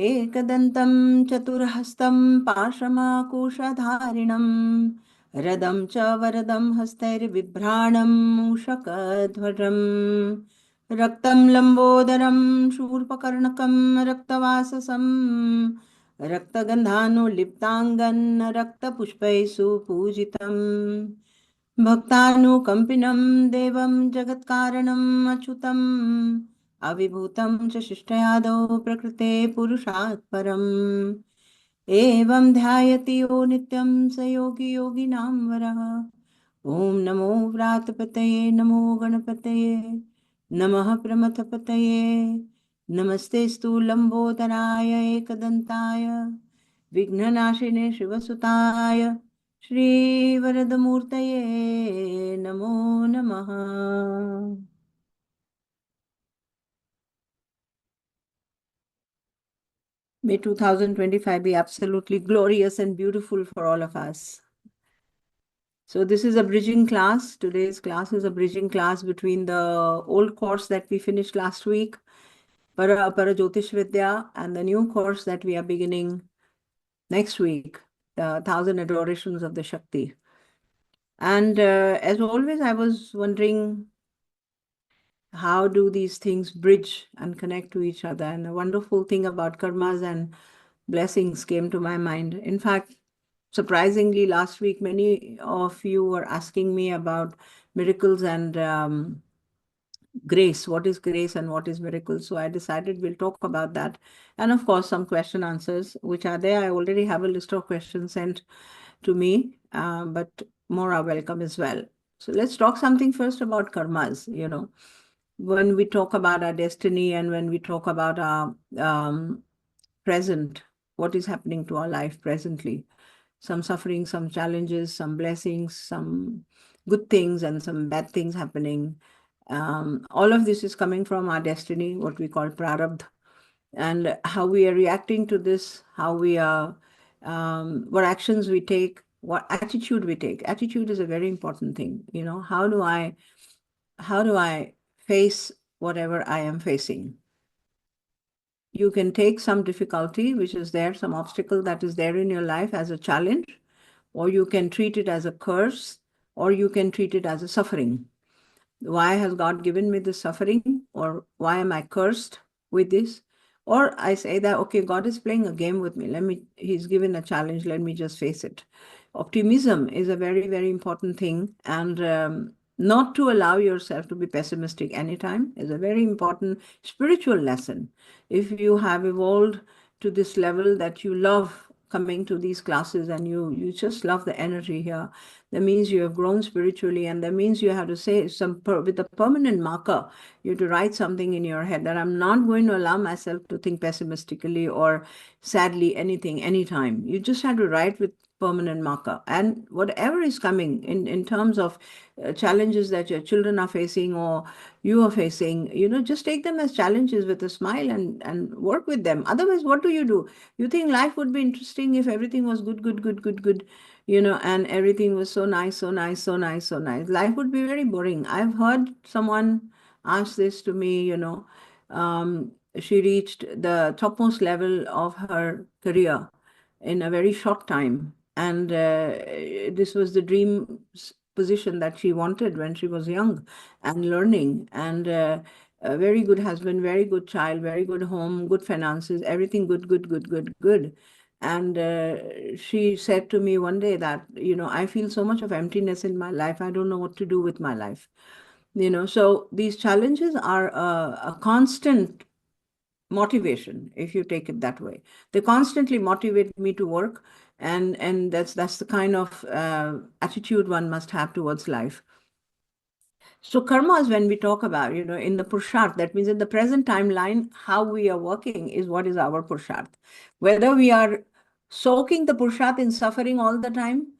एकदन्तं चतुर्हस्तं पाशमाकुशधारिणं रदं च वरदं हस्तैर्बिभ्राणं मूषकध्वजम् रक्तं लम्बोदरं शूर्पकर्णकं रक्तवाससं रक्तगन्धानुलिप्ताङ्गं रक्तपुष्पैः सुपूजितम् भक्तानुकम्पिनं देवं जगत्कारणम् अच्युतम् अविभूतं च शिष्टयादौ प्रकृते पुरुषात् परम् एवं ध्यायति यो नित्यं स योगी योगिनां वरः ॐ नमो व्रातपतये नमो गणपतये नमः प्रमथपतये नमस्तेस्तु लम्बोदराय एकदन्ताय विघ्ननाशिने शिवसुताय श्रीवरदमूर्तये नमो नमः। May 2025 be absolutely glorious and beautiful for all of us. So this is a bridging class. Today's class is a bridging class between the old course that we finished last week, Para Jyotish Vidya, and the new course that we are beginning next week, the 1000 Adorations of the Shakti. And as always, I was wondering, how do these things bridge and connect to each other? And the wonderful thing about karmas and blessings came to my mind. In fact, surprisingly, last week, many of you were asking me about miracles and grace. What is grace and what is miracle? So I decided we'll talk about that. And of course, some question answers, which are there. I already have a list of questions sent to me, but more are welcome as well. So let's talk something first about karmas. When we talk about our destiny and when we talk about our present, what is happening to our life presently, some suffering, some challenges, some blessings, some good things and some bad things happening. All of this is coming from our destiny, what we call prarabdha, and how we are reacting to this, how we are, what actions we take, what attitude we take. Attitude is a very important thing. How do I face whatever I am facing? You can take some difficulty, which is there, some obstacle that is there in your life as a challenge, or you can treat it as a curse, or you can treat it as a suffering. Why has God given me this suffering? Or why am I cursed with this? Or I say that, okay, God is playing a game with me. He's given a challenge. Let me just face it. Optimism is a very, very important thing. And not to allow yourself to be pessimistic anytime is a very important spiritual lesson. If you have evolved to this level that you love coming to these classes and you just love the energy here, that means you have grown spiritually, and that means you have to say with a permanent marker, you have to write something in your head that I'm not going to allow myself to think pessimistically or sadly anything, anytime. You just have to write with permanent marker. And whatever is coming in terms of challenges that your children are facing or you are facing, just take them as challenges with a smile and work with them. Otherwise, what do? You think life would be interesting if everything was good, good, good, good, good, and everything was so nice, so nice, so nice, so nice. Life would be very boring. I've heard someone ask this to me, she reached the topmost level of her career in a very short time. And this was the dream position that she wanted when she was young and learning. And a very good husband, very good child, very good home, good finances, everything good, good, good, good, good. And she said to me one day that, I feel so much of emptiness in my life. I don't know what to do with my life. So these challenges are a constant motivation, if you take it that way. They constantly motivate me to work, and that's the kind of attitude one must have towards life. So karmas, when we talk about, in the Purusharth, that means in the present timeline, how we are working is what is our Purusharth. Whether we are soaking the Purusharth in suffering all the time,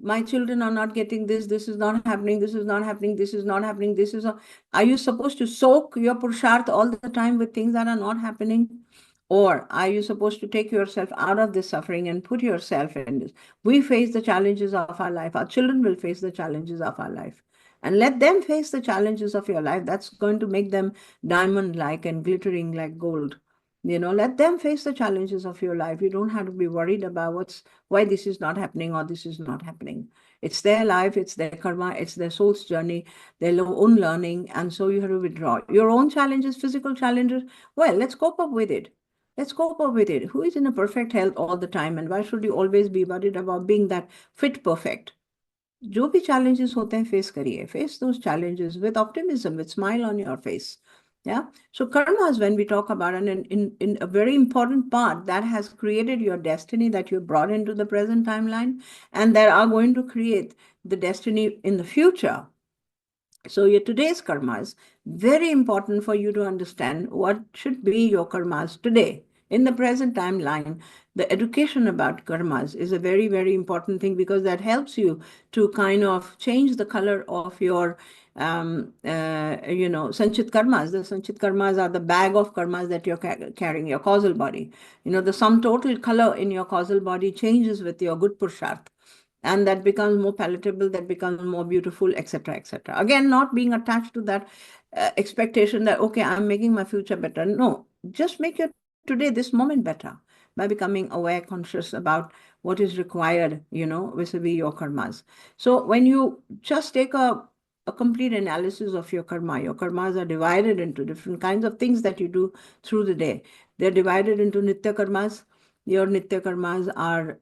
my children are not getting this is not happening, this is not happening, this is not happening, this is not. Are you supposed to soak your Purusharth all the time with things that are not happening? Or are you supposed to take yourself out of this suffering and put yourself in this? We face the challenges of our life. Our children will face the challenges of our life. And let them face the challenges of your life. That's going to make them diamond-like and glittering like gold. Let them face the challenges of your life. You don't have to be worried about why this is not happening or this is not happening. It's their life, it's their karma, it's their soul's journey, their own learning, and so you have to withdraw. Your own challenges, physical challenges, well, let's cope up with it. Let's cope up with it. Who is in a perfect health all the time, and why should you always be worried about being that fit perfect? जो भी challenges होते हैं face करिए, face those challenges with optimism, with smile on your face. Yeah. So karma is when we talk about, and in a very important part that has created your destiny that you brought into the present timeline, and that are going to create the destiny in the future. So your today's karmas, very important for you to understand what should be your karmas today. In the present timeline, the education about karmas is a very, very important thing, because that helps you to kind of change the color of your sanchit karmas. The sanchit karmas are the bag of karmas that you're carrying, your causal body. The sum total color in your causal body changes with your good purusharth, and that becomes more palatable, that becomes more beautiful, etc., etc. Again, not being attached to that expectation that, okay, I'm making my future better. No, just make your today, this moment better by becoming aware, conscious about what is required, vis-a-vis your karmas. So when you just take a complete analysis of your karmas are divided into different kinds of things that you do through the day. They're divided into nitya karmas. Your nitya karmas are,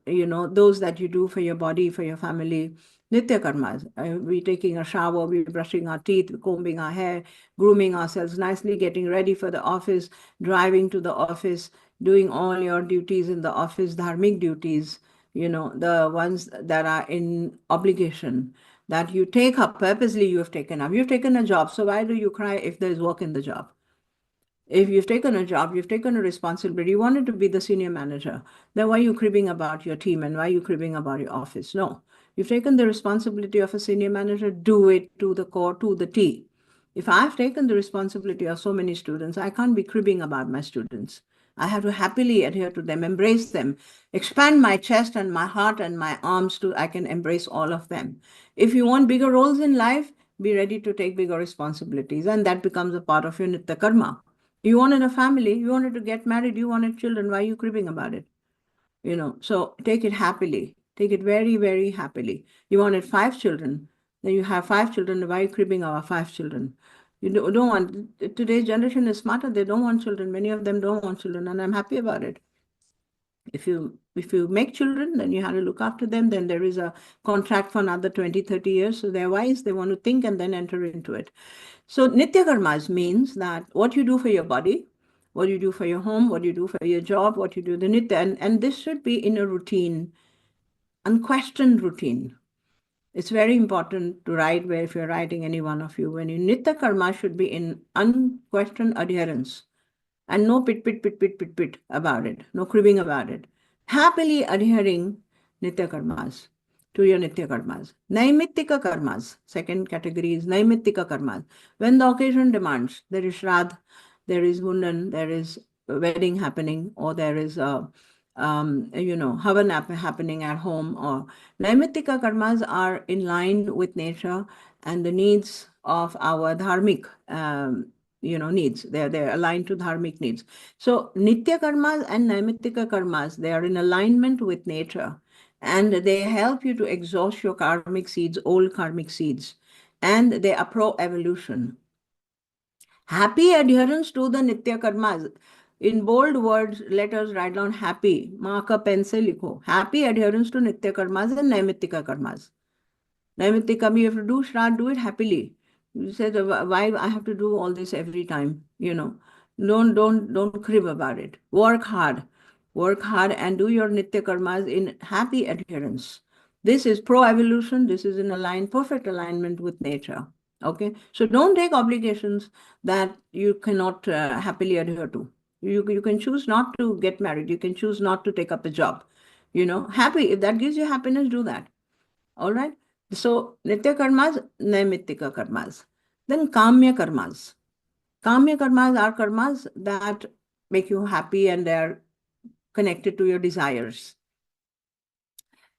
those that you do for your body, for your family. Nitya karmas. We taking a shower, we brushing our teeth, combing our hair, grooming ourselves nicely, getting ready for the office, driving to the office, doing all your duties in the office, dharmic duties, the ones that are in obligation, that you take up purposely, you have taken up. You've taken a job, so why do you cry if there's work in the job? If you've taken a job, you've taken a responsibility, you wanted to be the senior manager, then why are you cribbing about your team and why are you cribbing about your office? No, you've taken the responsibility of a senior manager, do it to the core, to the T. If I've taken the responsibility of so many students, I can't be cribbing about my students. I have to happily adhere to them, embrace them, expand my chest and my heart and my arms to, I can embrace all of them. If you want bigger roles in life, be ready to take bigger responsibilities, and that becomes a part of your nitya karma. You wanted a family, you wanted to get married, you wanted children. Why are you cribbing about it? So take it happily. Take it very, very happily. You wanted 5 children, then you have 5 children. Why are you cribbing about 5 children? You don't want, today's generation is smarter. They don't want children. Many of them don't want children, and I'm happy about it. If you make children, then you have to look after them. Then there is a contract for another 20, 30 years. So they're wise. They want to think and then enter into it. So nitya karmas means that what you do for your body, what you do for your home, what you do for your job, what you do the nitya, and this should be in a routine, unquestioned routine. It's very important to write, where if you're writing, any one of you, when you nitya karma should be in unquestioned adherence. And no pit about it, no cribbing about it. Happily adhering nitya karmas to your nitya karmas. Naimittika karmas, second category is naimittika karmas. When the occasion demands, there is shraddh, there is mundan, there is a wedding happening, or there is a havan happening at home, or naimittika karmas are in line with nature and the needs of our dharmic needs. They're aligned to dharmic needs. So nitya karmas and naimittika karmas, they are in alignment with nature, and they help you to exhaust your karmic seeds, old karmic seeds, and they are pro-evolution. Happy adherence to the nitya karmas. In bold words, letters, write down happy. माँ का pen से लिखो. Happy adherence to nitya karmas and naimittika karmas. Naimittika, you have to do shraddh, do it happily. You said, why I have to do all this every time? Don't crib about it. Work hard and do your nitya karmas in happy adherence. This is pro-evolution. This is in perfect alignment with nature. Okay, so don't take obligations that you cannot happily adhere to. You can choose not to get married. You can choose not to take up a job. Happy, if that gives you happiness, do that. All right. So nitya karmas, naimittika karmas. Then kamya karmas. Kamya karmas are karmas that make you happy, and they're connected to your desires.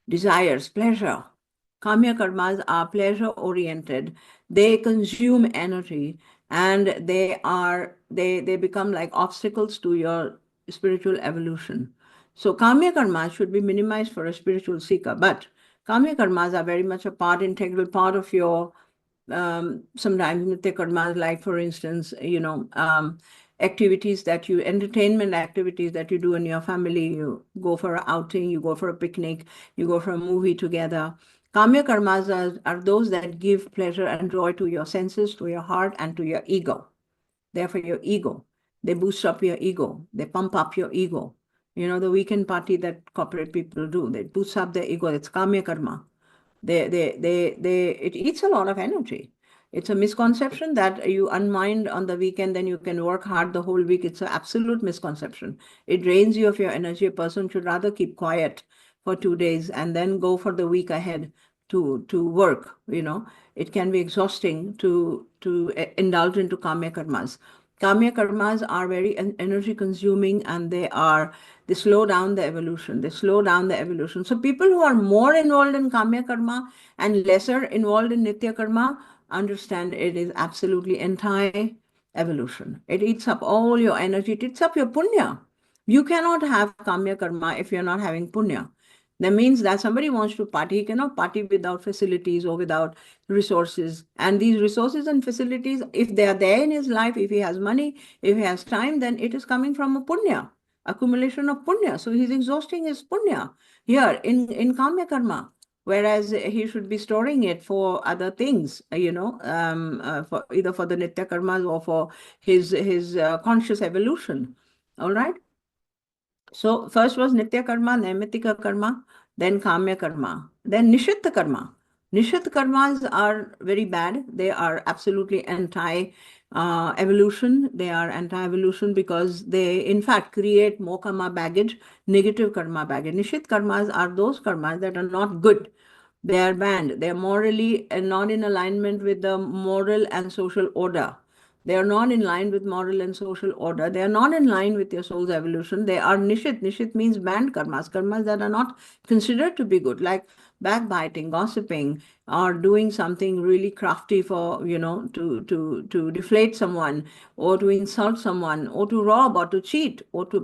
Desires, pleasure. Kamya karmas are pleasure oriented. They consume energy, and they become like obstacles to your spiritual evolution. So Kamya karmas should be minimized for a spiritual seeker, but Kamya karmas are very much a integral part of your sometimes nitya karmas, like for instance, activities that you, entertainment activities that you do in your family. You go for an outing, you go for a picnic, you go for a movie together. Kamya karmas are those that give pleasure and joy to your senses, to your heart, and to your ego. They're for your ego. They boost up your ego. They pump up your ego. The weekend party that corporate people do, they boost up their ego. It's kamya karma. It eats a lot of energy. It's a misconception that you unwind on the weekend, then you can work hard the whole week. It's an absolute misconception. It drains you of your energy. A person should rather keep quiet for 2 days and then go for the week ahead to work. It can be exhausting to indulge into kamya karmas. Kamya karmas are very energy consuming, and they slow down the evolution. They slow down the evolution. So people who are more involved in kamya karma and lesser involved in nitya karma understand it is absolutely anti-evolution. It eats up all your energy. It eats up your punya. You cannot have kamya karma if you're not having punya. That means that somebody wants to party, he cannot party without facilities or without resources. And these resources and facilities, if they are there in his life, if he has money, if he has time, then it is coming from a punya, accumulation of punya. So he's exhausting his punya here in kamya karma. Whereas he should be storing it for other things, for either for the nitya karmas or for his conscious evolution. All right. So first was Nitya Karma, Naimitika Karma, then Kamya Karma, then Nishitta Karma. Nishitta karmas are very bad. They are absolutely anti-evolution. They are anti-evolution because they, in fact, create more karma baggage, negative karma baggage. Nishit karmas are those karmas that are not good. They are banned. They are morally not in alignment with the moral and social order. They are not in line with moral and social order. They are not in line with your soul's evolution. They are nishit. Nishit means banned karmas, karmas that are not considered to be good, like backbiting, gossiping, or doing something really crafty for, to deflate someone, or to insult someone, or to rob, or to cheat, or to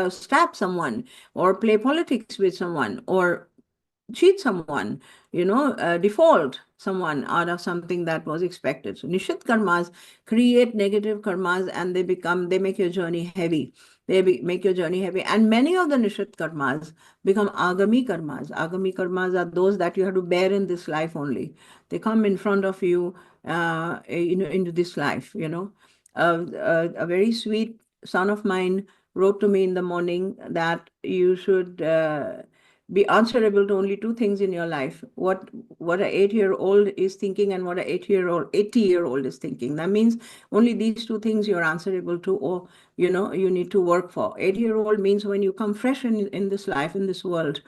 stab someone, or play politics with someone, or cheat someone, default someone out of something that was expected. So Nishit karmas create negative karmas, and they make your journey heavy. Make your journey heavy. And many of the Nishit karmas become Agami karmas. Agami karmas are those that you have to bear in this life only. They come in front of you, into this life, A very sweet son of mine wrote to me in the morning that you should be answerable to only two things in your life: what an 8-year-old is thinking and what an 80-year-old is thinking. That means only these two things you're answerable to, or you need to work for. 8-year-old means when you come fresh in this life, in this world,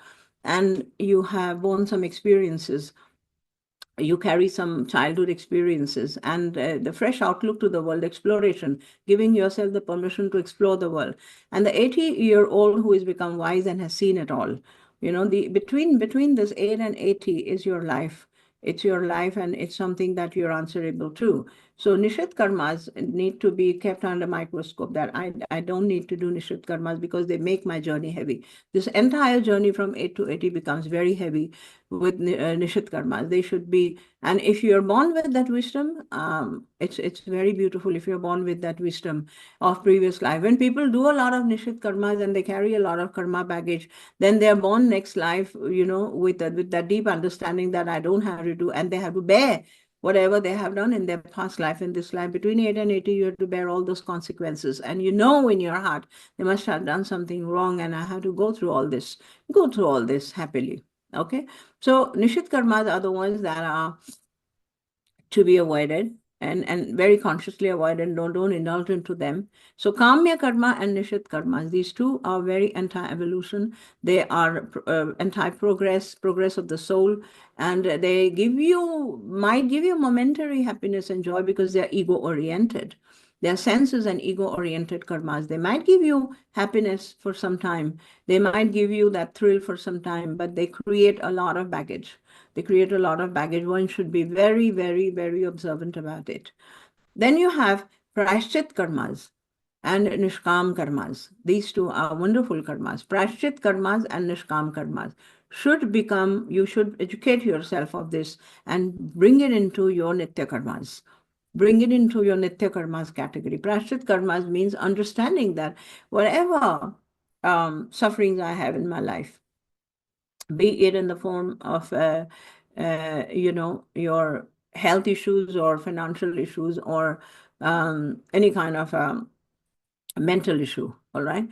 and you have borne some experiences, you carry some childhood experiences, and the fresh outlook to the world, exploration, giving yourself the permission to explore the world. And the 80-year-old who has become wise and has seen it all, the between this 8 and 80 is your life. It's your life, and it's something that you're answerable to. So Nishit karmas need to be kept under microscope. That I don't need to do Nishit karmas because they make my journey heavy. This entire journey from 8 to 80 becomes very heavy with Nishit karmas. They should be, and if you're born with that wisdom, it's very beautiful if you're born with that wisdom of previous life. When people do a lot of Nishit karmas and they carry a lot of karma baggage, then they're born next life, with that deep understanding that I don't have to do, and they have to bear whatever they have done in their past life. In this life, between 8 and 80, you have to bear all those consequences. And in your heart, they must have done something wrong, and I have to go through all this happily. Okay, so Nishit karmas are the ones that are to be avoided, and very consciously avoided. Don't indulge into them. So Kamya karma and Nishit karmas, these two are very anti-evolution. They are anti-progress of the soul, and they might give you momentary happiness and joy because they are ego-oriented. They are senses and ego-oriented karmas. They might give you happiness for some time. They might give you that thrill for some time, but they create a lot of baggage. One should be very, very, very observant about it. Then you have prashchit karmas. and Nishkam karmas. These two are wonderful karmas. Prashchit karmas and Nishkam karmas should become, you should educate yourself of this and bring it into your Nitya karmas. Bring it into your Nitya karmas category. Prashchit karmas means understanding that whatever sufferings I have in my life, be it in the form of, your health issues or financial issues or any kind of mental issue, all right?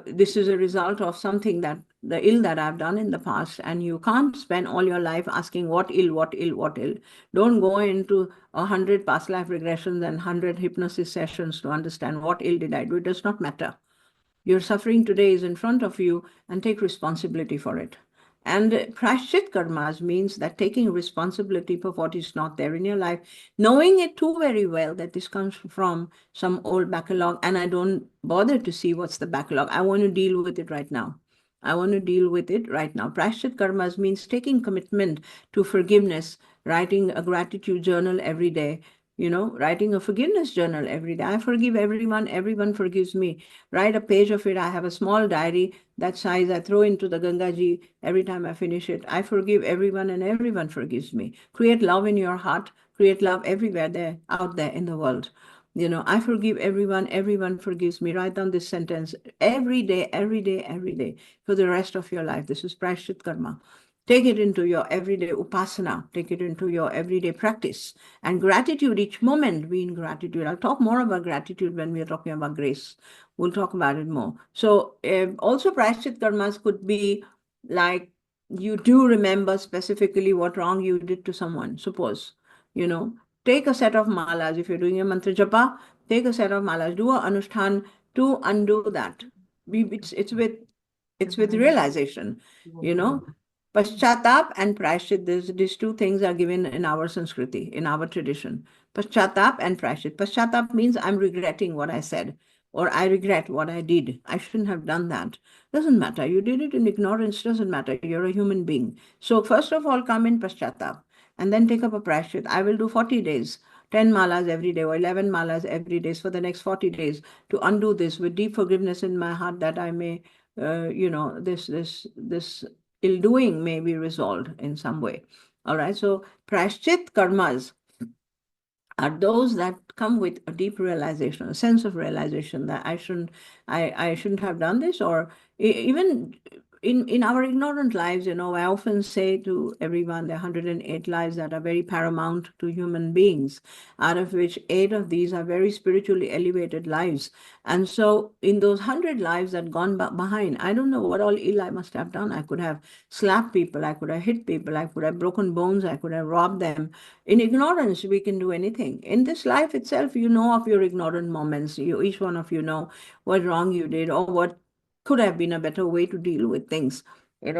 This is a result of something that the ill that I've done in the past, and you can't spend all your life asking what ill, what ill, what ill. Don't go into 100 past life regressions and 100 hypnosis sessions to understand what ill did I do. It does not matter. Your suffering today is in front of you, and take responsibility for it. And prashchit karmas means that taking responsibility for what is not there in your life, knowing it too very well that this comes from some old backlog, and I don't bother to see what's the backlog. I want to deal with it right now. I want to deal with it right now. Prashchit karmas means taking commitment to forgiveness, writing a gratitude journal every day, writing a forgiveness journal every day. I forgive everyone forgives me. Write a page of it. I have a small diary that size I throw into the Gangaji every time I finish it. I forgive everyone and everyone forgives me. Create love in your heart. Create love everywhere there, out there in the world. I forgive everyone forgives me. Write down this sentence every day, every day, every day for the rest of your life. This is Prashchit Karma. Take it into your everyday upasana. Take it into your everyday practice. And gratitude, each moment be in gratitude. I'll talk more about gratitude when we are talking about grace. We'll talk about it more. So also prashchit karmas could be like you do remember specifically what wrong you did to someone. Suppose, take a set of malas. If you're doing a mantra japa, take a set of malas. Do a anushthan to undo that. It's with realization, you know. Paschatap and Prashchit, these two things are given in our Sanskriti, in our tradition. Paschatap and Prashchit. Paschatap means I'm regretting what I said, or I regret what I did. I shouldn't have done that. Doesn't matter. You did it in ignorance, doesn't matter. You're a human being. So first of all, come in Paschatap and then take up a Prashchit. I will do 40 days. 10 malas every day or 11 malas every day for the next 40 days to undo this with deep forgiveness in my heart that I may, this ill doing may be resolved in some way. All right. So prashchit karmas are those that come with a deep realization, a sense of realization that I shouldn't have done this, or even in our ignorant lives, I often say to everyone, there are 108 lives that are very paramount to human beings, out of which 8 of these are very spiritually elevated lives. And so in those 100 lives that gone behind, I don't know what all ill I must have done. I could have slapped people, I could have hit people, I could have broken bones, I could have robbed them. In ignorance, we can do anything. In this life itself, you know of your ignorant moments. Each one of you know what wrong you did or what could have been a better way to deal with things.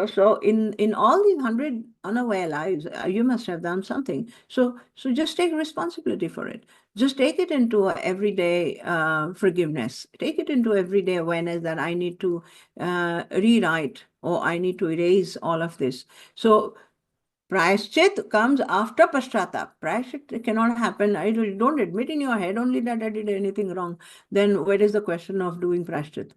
So in all these 100 unaware lives, you must have done something. So just take responsibility for it. Just take it into everyday forgiveness. Take it into everyday awareness that I need to rewrite or I need to erase all of this. So Prashchit comes after Paschatap. Prashchit cannot happen. I don't admit in your head only that I did anything wrong. Then where is the question of doing Prashchit?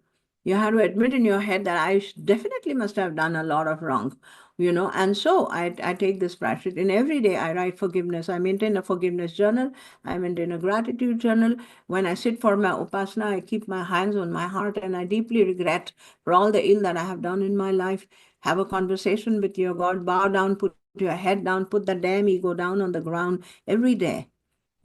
You have to admit in your head that I definitely must have done a lot of wrong, And so I take this Prashchit. In every day I write forgiveness. I maintain a forgiveness journal. I maintain a gratitude journal. When I sit for my Upasana, I keep my hands on my heart and I deeply regret for all the ill that I have done in my life. Have a conversation with your God. Bow down, put your head down, put the damn ego down on the ground every day.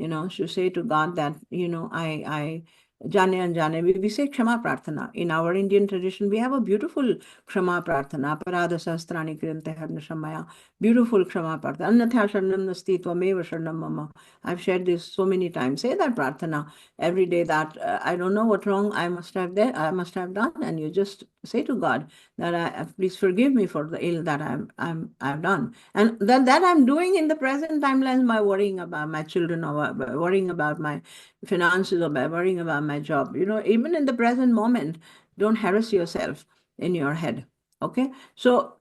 To say to God that, I Jane Anjane, we say Kshama Prarthana. In our Indian tradition, we have a beautiful Kshama Prarthana. Parada Sastrani Kriyante Shamaya. Beautiful Kshama Prarthana. Annatha Sharnam Nasti Tvameva Sharnam Mama. I've shared this so many times. Say that Prarthana every day that I don't know what wrong I must have done, and you just say to God that please forgive me for the ill that I've done, and that I'm doing in the present timelines by worrying about my children or by worrying about my finances or by worrying about my job. Even in the present moment, don't harass yourself in your head. Okay, so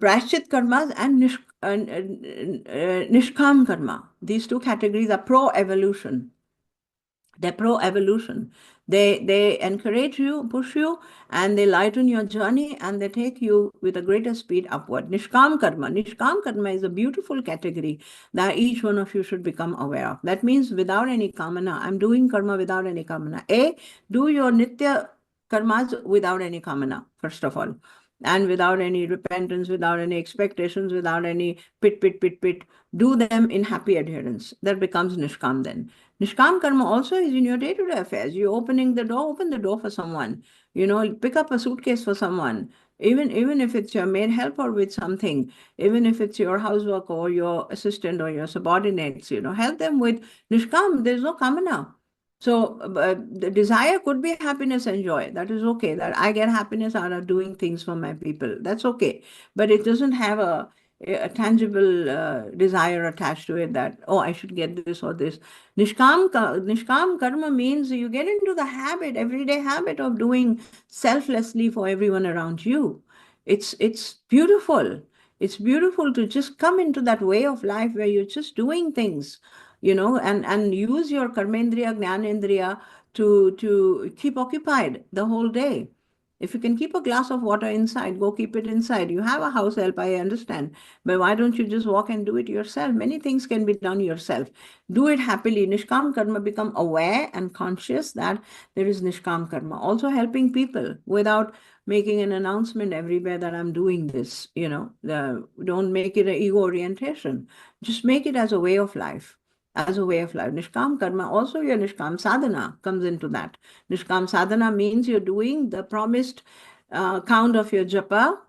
Prashchit karmas and Nishkam karma. These two categories are pro-evolution. They're pro-evolution. They encourage you, push you, and they lighten your journey, and they take you with a greater speed upward. Nishkam Karma. Nishkam Karma is a beautiful category that each one of you should become aware of. That means without any kamana. I'm doing karma without any kamana. Do your nitya karmas without any kamana, first of all, and without any repentance, without any expectations, without any pit, pit, pit, pit. Do them in happy adherence. That becomes Nishkam then. Nishkam karma also is in your day-to-day affairs. You're opening the door, open the door for someone. Pick up a suitcase for someone. Even if it's your maid helper with something, even if it's your housework or your assistant or your subordinates, help them with Nishkam. There's no kamana. So the desire could be happiness and joy. That is okay. That I get happiness out of doing things for my people. That's okay. But it doesn't have a tangible desire attached to it that, oh, I should get this or this. Nishkam karma means you get into the habit, everyday habit of doing selflessly for everyone around you. It's beautiful. It's beautiful to just come into that way of life where you're just doing things, and use your karmendriya, jnanendriya to keep occupied the whole day. If you can keep a glass of water inside, go keep it inside. You have a house help, I understand. But why don't you just walk and do it yourself? Many things can be done yourself. Do it happily. Nishkam karma, become aware and conscious that there is Nishkam karma. Also helping people without making an announcement everywhere that I'm doing this. Don't make it an ego orientation. Just make it as a way of life. As a way of life. Nishkam karma, also your Nishkam sadhana comes into that. Nishkam sadhana means you're doing the promised count of your japa,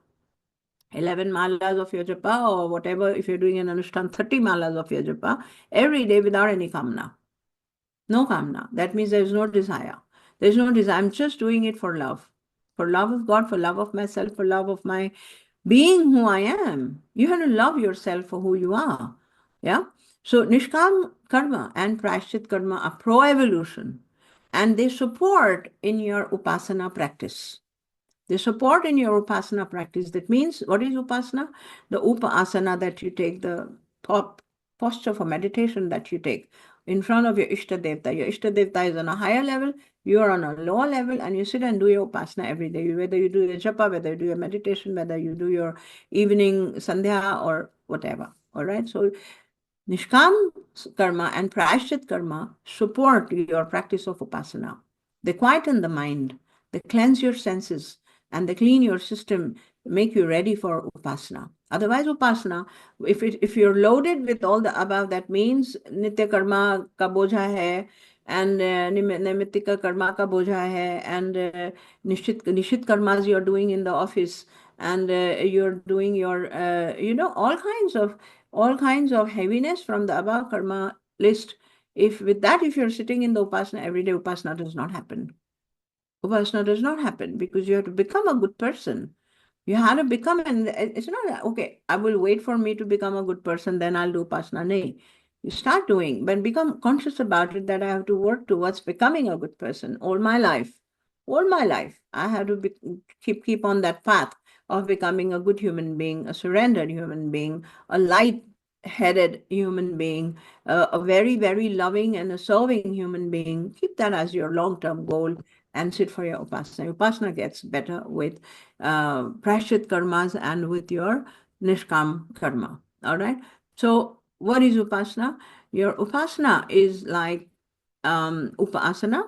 11 malas of your japa, or whatever. If you're doing an anushthan, 30 malas of your japa every day without any kamna. No kamna. That means there's no desire. There's no desire. I'm just doing it for love. For love of God, for love of myself, for love of my being who I am. You have to love yourself for who you are. Yeah. So Nishkam Karma and Prashchit Karma are pro-evolution, and they support in your Upasana practice. They support in your Upasana practice. That means, what is Upasana? The Upasana that you take, the posture for meditation that you take in front of your Ishta Devta. Your Ishta Devta is on a higher level, you are on a lower level, and you sit and do your Upasana every day. Whether you do your japa, whether you do your meditation, whether you do your evening sandhya or whatever. All right. So Nishkam karma and Prashchit karma support your practice of Upasana. They quieten the mind, they cleanse your senses, and they clean your system, make you ready for Upasana. Otherwise, Upasana, if you're loaded with all the above, that means Nitya karma ka boja hai, and Naimittika karma ka boja hai, and Nishit karmas you're doing in the office, and you're doing your, all kinds of heaviness from the above karma list. If you're sitting in the Upasana every day, Upasana does not happen. Upasana does not happen because you have to become a good person. You have to become, and it's not, okay, I will wait for me to become a good person, then I'll do Upasana. No. You start doing, but become conscious about it that I have to work towards becoming a good person all my life. All my life, I have to keep on that path of becoming a good human being, a surrendered human being, a light-headed human being, a very, very loving and a serving human being. Keep that as your long-term goal and sit for your Upasana. Upasana gets better with Prashchit karmas and with your Nishkam karma. All right. So what is Upasana? Your Upasana is like Upasana.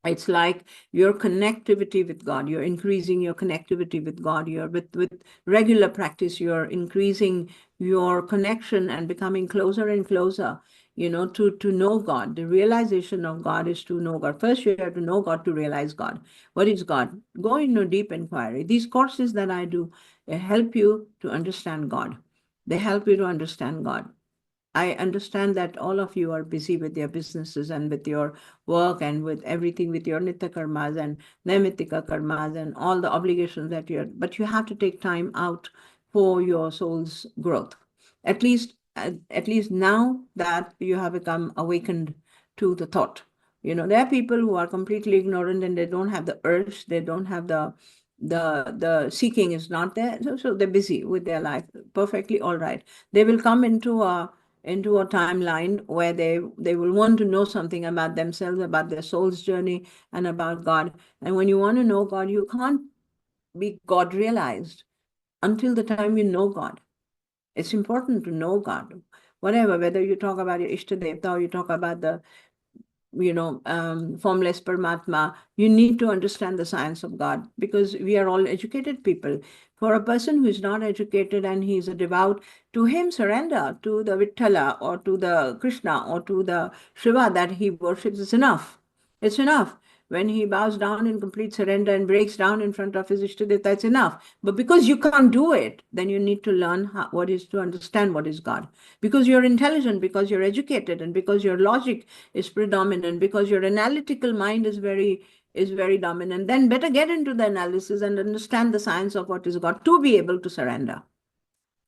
It's like your connectivity with God. You're increasing your connectivity with God. You're with regular practice, you're increasing your connection and becoming closer and closer, to know God. The realization of God is to know God. First, you have to know God to realize God. What is God? Go into deep inquiry. These courses that I do, they help you to understand God. They help you to understand God. I understand that all of you are busy with your businesses and with your work and with everything, with your nitya karmas and naimittika karmas and all the obligations but you have to take time out for your soul's growth. At least now that you have become awakened to the thought. There are people who are completely ignorant and they don't have the urge, they don't have the seeking is not there. So they're busy with their life. Perfectly all right. They will come into a into a timeline where they will want to know something about themselves, about their soul's journey, and about God. And when you want to know God, you can't be God realized until the time you know God. It's important to know God. Whatever, whether you talk about your Ishtadevta or you talk about the formless Paramatma, you need to understand the science of God, because we are all educated people. For a person who is not educated and he is a devout, to him surrender to the Vittala or to the Krishna or to the Shiva that he worships is enough. It's enough. When he bows down in complete surrender and breaks down in front of his Ishtadevta, that's enough. But because you can't do it, then you need to learn what is to understand what is God. Because you're intelligent, because you're educated, and because your logic is predominant, because your analytical mind is very dominant, then better get into the analysis and understand the science of what is God to be able to surrender.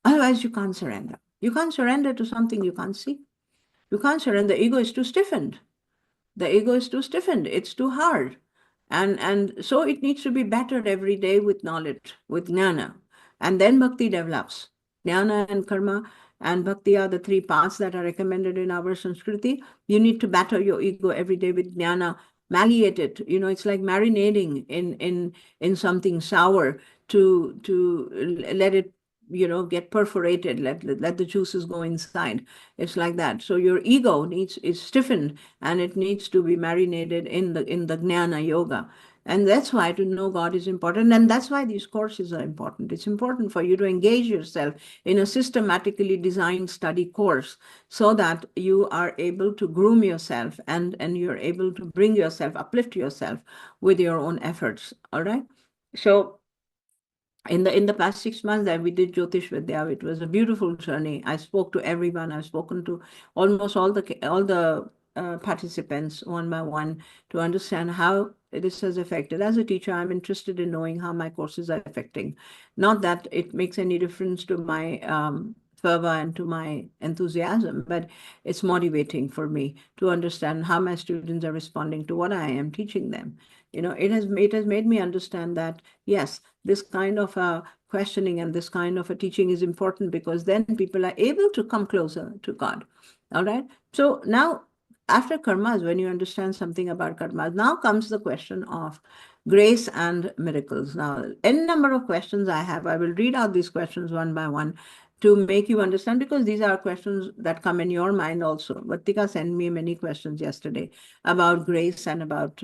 Otherwise, you can't surrender. You can't surrender to something you can't see. You can't surrender. The ego is too stiffened. The ego is too stiffened. It's too hard. And so it needs to be bettered every day with knowledge, with jnana. And then bhakti develops. Jnana and karma and bhakti are the three paths that are recommended in our Sanskriti. You need to batter your ego every day with jnana, malleate it. It's like marinating in something sour to let it get perforated, let the juices go inside. It's like that. So your ego is stiffened, and it needs to be marinated in the jnana yoga. And that's why to know God is important. And that's why these courses are important. It's important for you to engage yourself in a systematically designed study course, so that you are able to groom yourself and you're able to bring yourself, uplift yourself with your own efforts. All right. So in the past 6 months that we did Jyotish Vidya, it was a beautiful journey. I spoke to everyone. I've spoken to almost all the participants one by one to understand how this has affected. As a teacher, I'm interested in knowing how my courses are affecting. Not that it makes any difference to my fervor and to my enthusiasm, but it's motivating for me to understand how my students are responding to what I am teaching them. It has made me understand that yes, this kind of a questioning and this kind of a teaching is important, because then people are able to come closer to God. All right. So now, after karmas, when you understand something about karmas, now comes the question of grace and miracles. Now, n number of questions I have. I will read out these questions one by one to make you understand, because these are questions that come in your mind also. Vatika sent me many questions yesterday about grace and about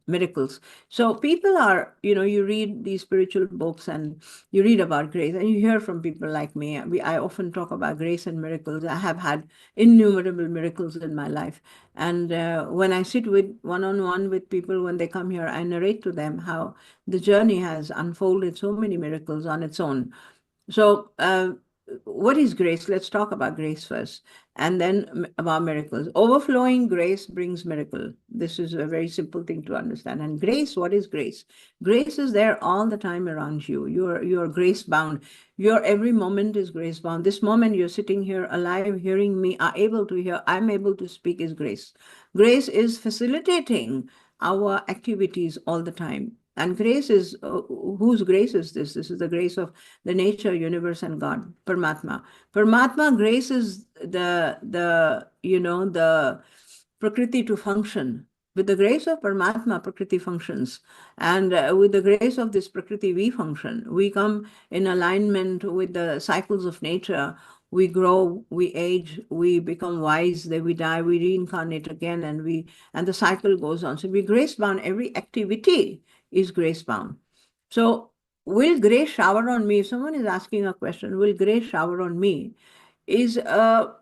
miracles. So people are, you read these spiritual books and you read about grace, and you hear from people like me. I often talk about grace and miracles. I have had innumerable miracles in my life. And when I sit with one-on-one with people, when they come here, I narrate to them how the journey has unfolded so many miracles on its own. So, what is grace? Let's talk about grace first, and then about miracles. Overflowing grace brings miracle. This is a very simple thing to understand. And grace, what is grace? Grace is there all the time around you. You're grace bound. Your every moment is grace bound. This moment you're sitting here alive, hearing me, are able to hear, I'm able to speak, is grace. Grace is facilitating our activities all the time. And grace is, whose grace is this? This is the grace of the nature, universe, and God, Paramatma. Paramatma grace is the Prakriti to function. With the grace of Paramatma, Prakriti functions. And with the grace of this Prakriti, we function. We come in alignment with the cycles of nature. We grow, we age, we become wise, then we die, we reincarnate again, and the cycle goes on. So we grace bound. Every activity is grace bound. So will grace shower on me? If someone is asking a question, will grace shower on me? Is a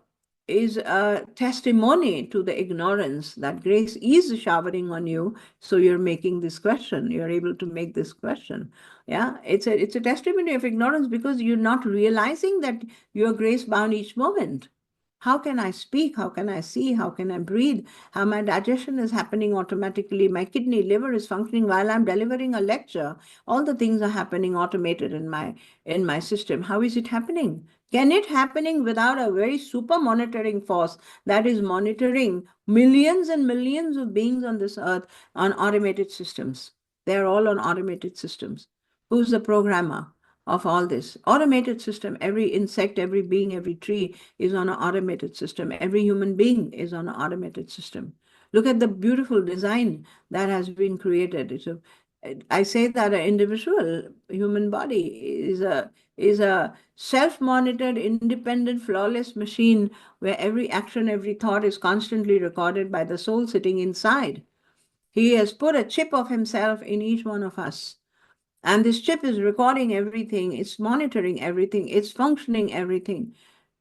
testimony to the ignorance that grace is showering on you. So you're making this question. You're able to make this question. Yeah, it's a testimony of ignorance, because you're not realizing that you're grace bound each moment. How can I speak? How can I see? How can I breathe? How my digestion is happening automatically. My kidney, liver is functioning while I'm delivering a lecture. All the things are happening automated in my system. How is it happening? Can it happening without a very super monitoring force that is monitoring millions and millions of beings on this earth on automated systems? They're all on automated systems. Who's the programmer? of all this. Automated system. Every insect, every being, every tree is on an automated system. Every human being is on an automated system. Look at the beautiful design that has been created. I say that an individual human body is a self-monitored, independent, flawless machine where every action, every thought is constantly recorded by the soul sitting inside. He has put a chip of himself in each one of us. And this chip is recording everything, it's monitoring everything, it's functioning everything.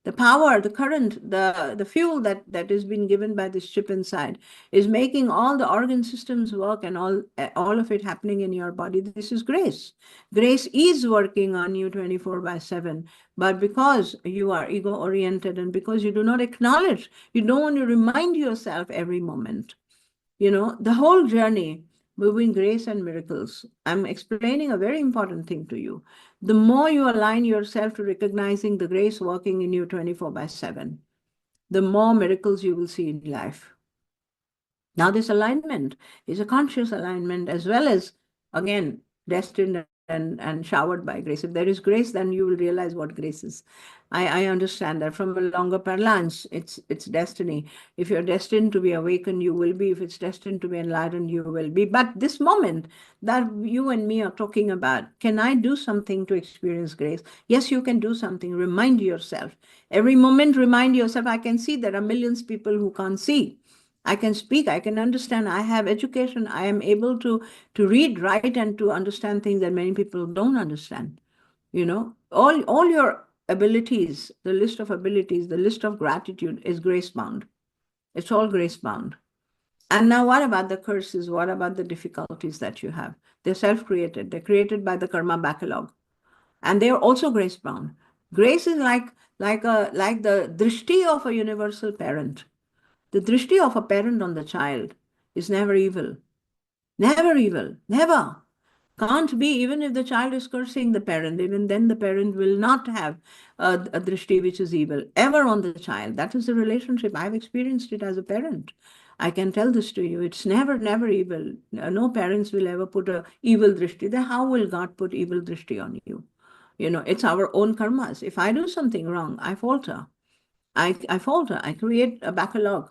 The power, the current, the fuel that is being given by this chip inside is making all the organ systems work and all of it happening in your body. This is grace. Grace is working on you 24/7. But because you are ego-oriented and because you do not acknowledge, you don't want to remind yourself every moment. The whole journey between grace and miracles, I'm explaining a very important thing to you. The more you align yourself to recognizing the grace working in you 24/7, the more miracles you will see in life. Now, this alignment is a conscious alignment as well as, again, destined and showered by grace. If there is grace, then you will realize what grace is. I understand that from a longer parlance, it's destiny. If you're destined to be awakened, you will be. If it's destined to be enlightened, you will be. But this moment that you and me are talking about, can I do something to experience grace? Yes, you can do something. Remind yourself. Every moment, remind yourself. I can see there are millions of people who can't see. I can speak, I can understand, I have education, I am able to read, write, and to understand things that many people don't understand. All your abilities, the list of abilities, the list of gratitude is grace bound. It's all grace bound. And now what about the curses? What about the difficulties that you have? They're self-created. They're created by the karma backlog. And they're also grace bound. Grace is like the drishti of a universal parent. The drishti of a parent on the child is never evil. Never evil. Never. Can't be, even if the child is cursing the parent, even then the parent will not have a drishti which is evil ever on the child. That is the relationship. I've experienced it as a parent. I can tell this to you. It's never, never evil. No parents will ever put a evil drishti. Then how will God put evil drishti on you? It's our own karmas. If I do something wrong, I falter. I falter. I create a backlog.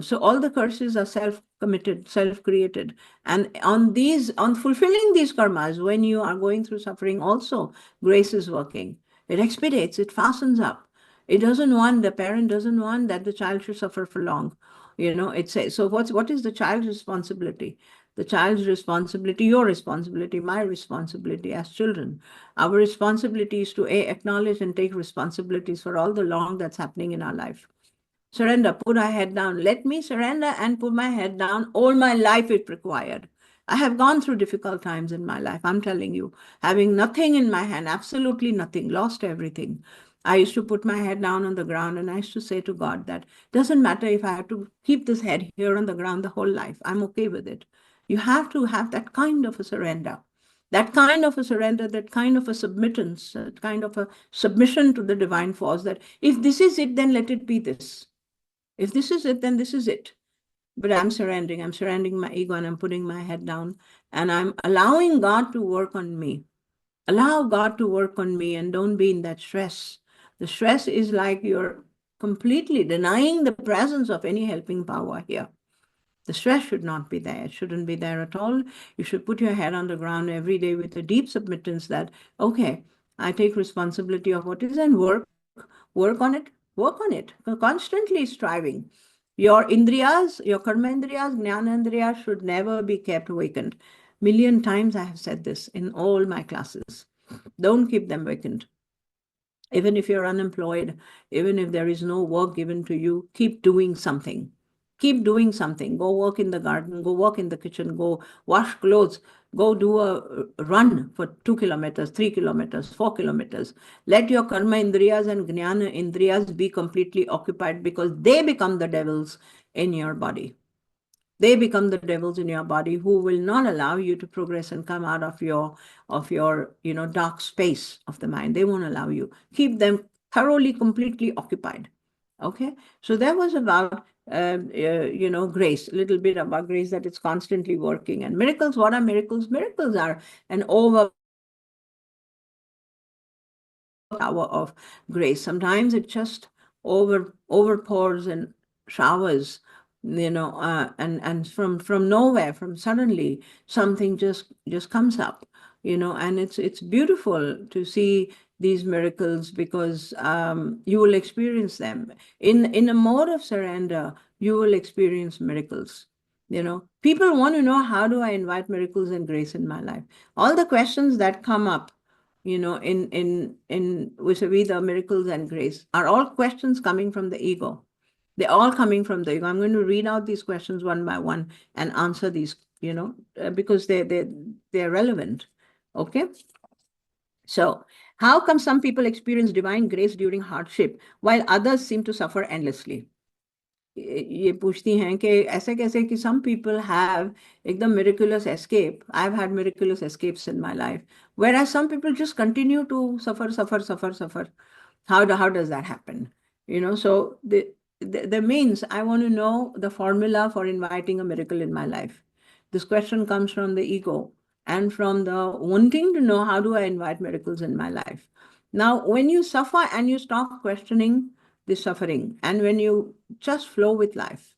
So all the curses are self-committed, self-created. And on fulfilling these karmas, when you are going through suffering also, grace is working. It expedites, it fastens up. The parent doesn't want that the child should suffer for long. So what is the child's responsibility? The child's responsibility, your responsibility, my responsibility as children. Our responsibility is to acknowledge and take responsibilities for all the wrong that's happening in our life. Surrender, put our head down. Let me surrender and put my head down. All my life it required. I have gone through difficult times in my life, I'm telling you, having nothing in my hand, absolutely nothing, lost everything. I used to put my head down on the ground and I used to say to God that doesn't matter if I have to keep this head here on the ground the whole life. I'm okay with it. You have to have that kind of a surrender. That kind of a surrender, that kind of a submittance, that kind of a submission to the divine force that if this is it, then let it be this. If this is it, then this is it. But I'm surrendering my ego and I'm putting my head down and I'm allowing God to work on me. Allow God to work on me and don't be in that stress. The stress is like you're completely denying the presence of any helping power here. The stress should not be there. It shouldn't be there at all. You should put your head on the ground every day with a deep submittance that, okay, I take responsibility of what is and work on it, constantly striving. Your indriyas, your karma indriyas, jnana indriyas should never be kept vacant. Million times I have said this in all my classes. Don't keep them vacant. Even if you're unemployed, even if there is no work given to you, keep doing something. Keep doing something. Go work in the garden, go work in the kitchen, go wash clothes, go do a run for 2 kilometers, 3 kilometers, 4 kilometers. Let your karma indriyas and jnana indriyas be completely occupied because they become the devils in your body. They become the devils in your body who will not allow you to progress and come out of your dark space of the mind. They won't allow you. Keep them thoroughly, completely occupied. Okay, so that was about grace, a little bit about grace, that it's constantly working. And miracles, what are miracles? Miracles are an over shower of grace. Sometimes it just overpours and showers, and from nowhere, from suddenly something just comes up, and it's beautiful to see these miracles, because you will experience them in a mode of surrender. You will experience miracles. People want to know, how do I invite miracles and grace in my life? All the questions that come up, in vis-a-vis the miracles and grace, are all questions coming from the ego. They're all coming from the ego. I'm going to read out these questions one by one and answer these, because they're relevant. Okay. So, how come some people experience divine grace during hardship while others seem to suffer endlessly? ये पूछती हैं कि ऐसे कैसे कि some people have एकदम miraculous escape. I've had miraculous escapes in my life, whereas some people just continue to suffer. How does that happen? So the means, I want to know the formula for inviting a miracle in my life. This question comes from the ego and from the wanting to know, how do I invite miracles in my life? Now, when you suffer and you stop questioning the suffering, and when you just flow with life,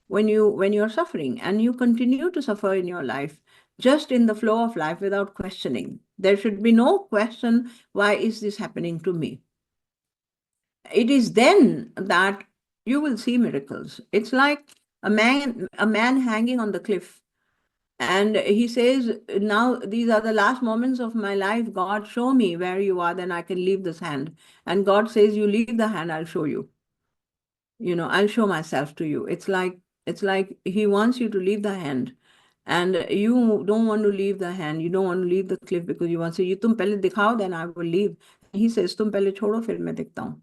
when you're suffering and you continue to suffer in your life, just in the flow of life without questioning, there should be no question, why is this happening to me? It is then that you will see miracles. It's like a man hanging on the cliff, and he says, now these are the last moments of my life. God, show me where you are, then I can leave this hand. And God says, you leave the hand, I'll show you. I'll show myself to you. It's like he wants you to leave the hand, and you don't want to leave the hand. You don't want to leave the cliff, because you want to say, you tum pehle dikhao, then I will leave. He says, tum pehle chodo, fir main dikhta hu.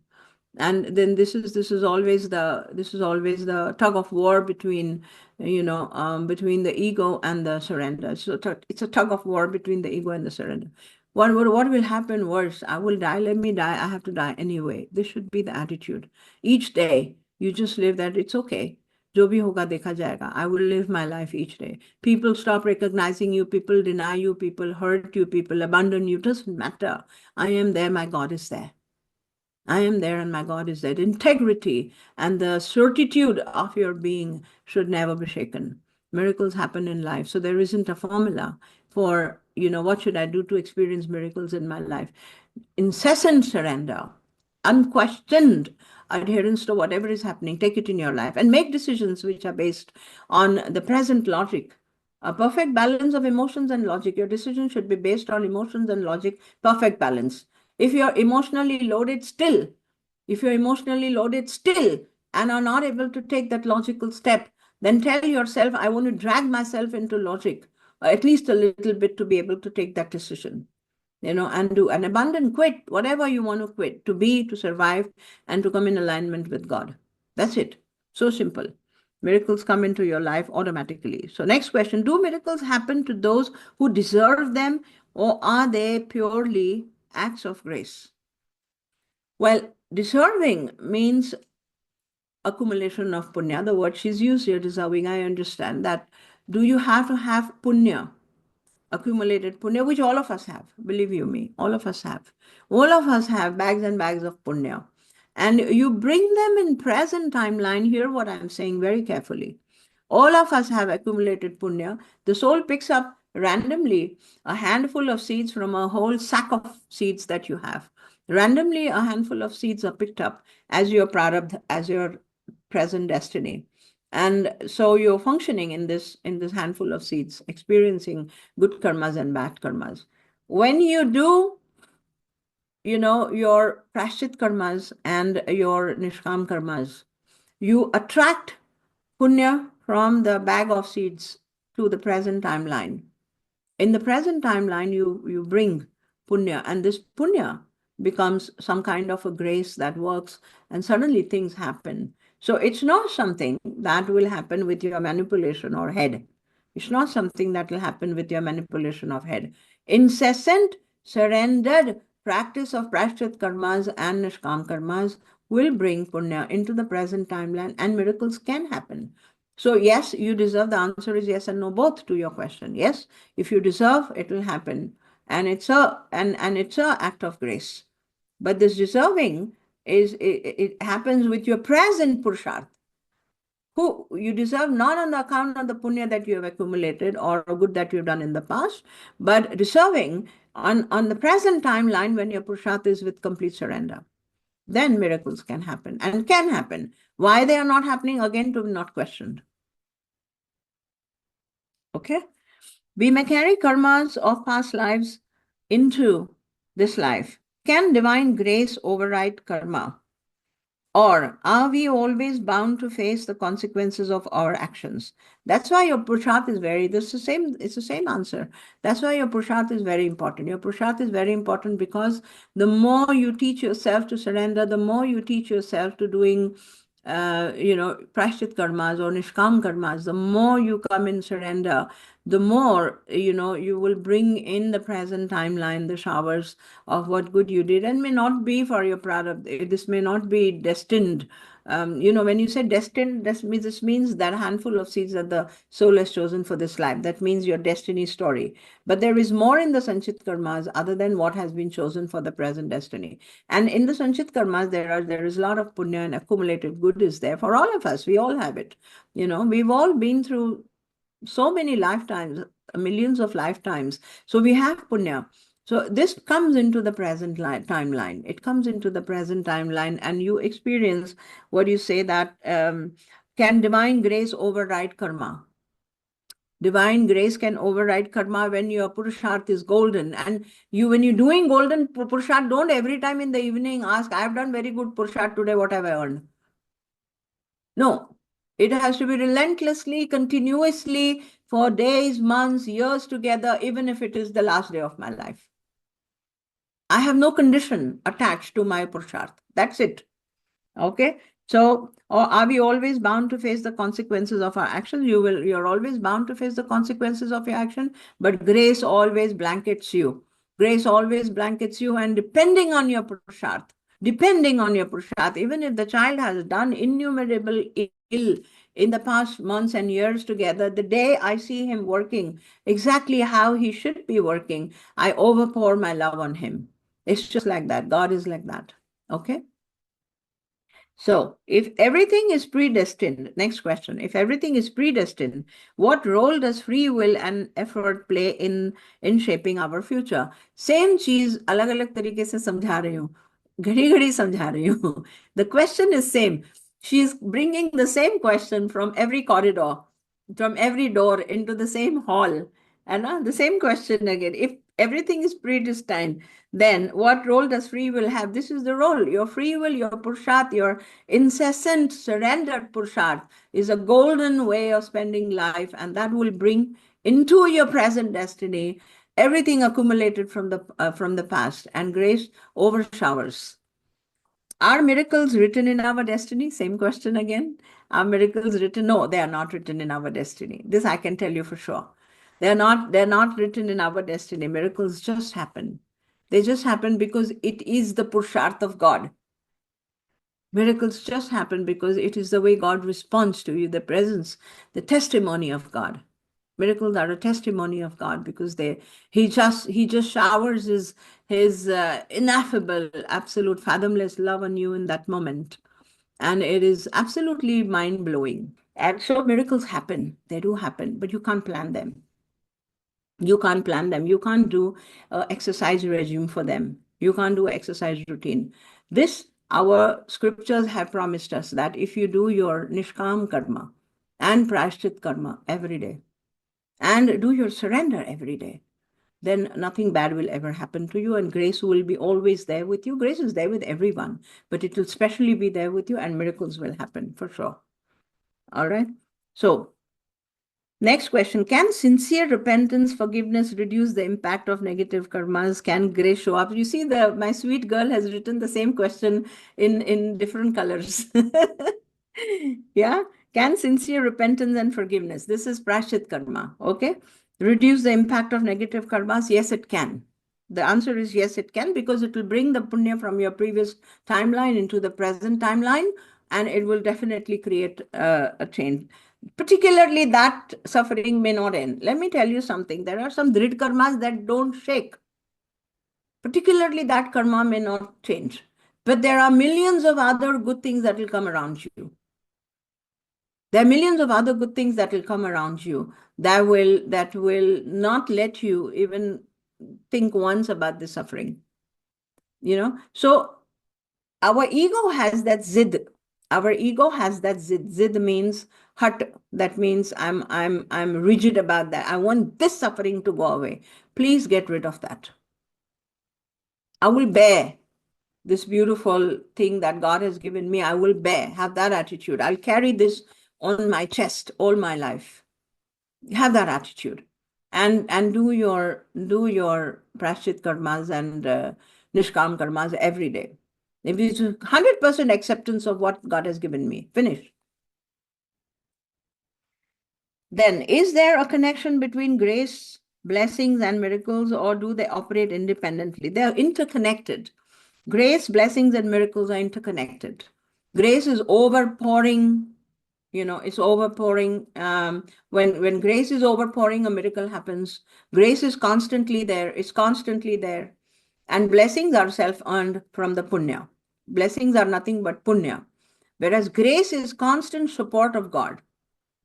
And then this is always the tug of war between between the ego and the surrender. So it's a tug of war between the ego and the surrender. What will happen worse? I will die. Let me die. I have to die anyway. This should be the attitude. Each day you just live that it's okay. जो भी होगा देखा जाएगा. I will live my life each day. People stop recognizing you. People deny you. People hurt you. People abandon you. Doesn't matter. I am there. My God is there. I am there and my God is there. Integrity and the certitude of your being should never be shaken. Miracles happen in life. So there isn't a formula for, what should I do to experience miracles in my life? Incessant surrender, unquestioned adherence to whatever is happening. Take it in your life and make decisions which are based on the present logic. A perfect balance of emotions and logic. Your decision should be based on emotions and logic, perfect balance. If you're emotionally loaded still, and are not able to take that logical step, then tell yourself, I want to drag myself into logic, at least a little bit, to be able to take that decision. And do an abundant quit, whatever you want to quit, to be, to survive, and to come in alignment with God. That's it. So simple. Miracles come into your life automatically. So next question, do miracles happen to those who deserve them, or are they purely acts of grace? Well, deserving means accumulation of punya. The word she's used here, deserving, I understand that. Do you have to have punya? Accumulated punya, which all of us have, believe you me, all of us have. All of us have bags and bags of punya. And you bring them in present timeline. Hear what I'm saying very carefully. All of us have accumulated punya. The soul picks up randomly a handful of seeds from a whole sack of seeds that you have. Randomly, a handful of seeds are picked up as your prarabdha, as your present destiny. And so you're functioning in this handful of seeds, experiencing good karmas and bad karmas. When you do, your prashchit karmas and your nishkam karmas, you attract punya from the bag of seeds to the present timeline. In the present timeline, you bring punya, and this punya becomes some kind of a grace that works, and suddenly things happen. So it's not something that will happen with your manipulation or head. It's not something that will happen with your manipulation of head. Incessant, surrendered practice of prashchit karmas and nishkam karmas will bring punya into the present timeline, and miracles can happen. So yes, you deserve. The answer is yes and no, both to your question. Yes, if you deserve, it will happen, and it's a act of grace. But this deserving it happens with your present Purusharth. Who you deserve not on the account of the punya that you have accumulated or good that you've done in the past, but deserving on the present timeline when your Purusharth is with complete surrender. Then miracles can happen and can happen. Why they are not happening, again, to be not questioned. Okay? We may carry karmas of past lives into this life. Can divine grace override karma? Or are we always bound to face the consequences of our actions? That's why your Purusharth is it's the same answer. That's why your Purusharth is very important. Your Purusharth is very important because the more you teach yourself to surrender, the more you teach yourself to doing Prashchit karmas or Nishkam karmas, the more you come in surrender, the more, you will bring in the present timeline, the showers of what good you did, and may not be for your prarabdha. This may not be destined. When you say destined, this means that handful of seeds that the soul has chosen for this life. That means your destiny story. But there is more in the Sanchit karmas other than what has been chosen for the present destiny. And in the Sanchit karmas, there is a lot of punya and accumulated good is there for all of us. We all have it. We've all been through so many lifetimes, millions of lifetimes. So we have punya. So this comes into the present timeline. It comes into the present timeline, and you experience what you say that can divine grace override karma? Divine grace can override karma when your Purusharth is golden. And when you're doing golden Purusharth, don't every time in the evening ask, I have done very good Purusharth today, what have I earned? No, it has to be relentlessly, continuously, for days, months, years together, even if it is the last day of my life. I have no condition attached to my Purusharth. That's it. Okay? So, or are we always bound to face the consequences of our actions? You're always bound to face the consequences of your action, but grace always blankets you. Grace always blankets you, and depending on your Purusharth, even if the child has done innumerable ill in the past months and years together, the day I see him working exactly how he should be working, I overpour my love on him. It's just like that. God is like that. Okay? So, if everything is predestined, next question, if everything is predestined, what role does free will and effort play in shaping our future? Same cheese, alag-alag tarike se samjha rahi hu. Ghadi-ghadi samjha rahi hu. The question is same. She is bringing the same question from every corridor, from every door into the same hall. And the same question again. If everything is predestined, then what role does free will have? This is the role. Your free will, your Purusharth, your incessant surrendered Purusharth is a golden way of spending life, and that will bring into your present destiny everything accumulated from the past, and grace overshowers. Are miracles written in our destiny? Same question again. Are miracles written? No, they are not written in our destiny. This I can tell you for sure. They're not written in our destiny. Miracles just happen. They just happen because it is the Purusharth of God. Miracles just happen because it is the way God responds to you, the presence, the testimony of God. Miracles are a testimony of God because he just showers his ineffable, absolute, fathomless love on you in that moment. And it is absolutely mind-blowing. And so miracles happen. They do happen, but you can't plan them. You can't plan them. You can't do exercise regime for them. You can't do exercise routine. Our scriptures have promised us that if you do your Nishkam Karma and Prashchit Karma every day, and do your surrender every day, then nothing bad will ever happen to you, and grace will be always there with you. Grace is there with everyone, but it will especially be there with you, and miracles will happen for sure. All right. So next question, can sincere repentance, forgiveness reduce the impact of negative karmas? Can grace show up? You see, my sweet girl has written the same question in different colors. Yeah, can sincere repentance and forgiveness, this is Prashchit Karma, okay, reduce the impact of negative karmas? Yes, it can. The answer is yes, it can, because it will bring the punya from your previous timeline into the present timeline, and it will definitely create a change. Particularly that suffering may not end. Let me tell you something. There are some drid karmas that don't shake. Particularly that karma may not change. But there are millions of other good things that will come around you. There are millions of other good things that will come around you that will not let you even think once about the suffering. So our ego has that zid. Our ego has that zid. Zid means hut. That means I'm rigid about that. I want this suffering to go away. Please get rid of that. I will bear this beautiful thing that God has given me. I will bear. Have that attitude. I'll carry this on my chest all my life. Have that attitude, and do your prashchit karmas and nishkam karmas every day. If it's 100% acceptance of what God has given me, finish. Then, is there a connection between grace, blessings, and miracles, or do they operate independently? They are interconnected. Grace, blessings, and miracles are interconnected. Grace is overpouring. It's overpouring. When grace is overpouring, a miracle happens. Grace is constantly there. It's constantly there. And blessings are self-earned from the punya. Blessings are nothing but punya. Whereas grace is constant support of God.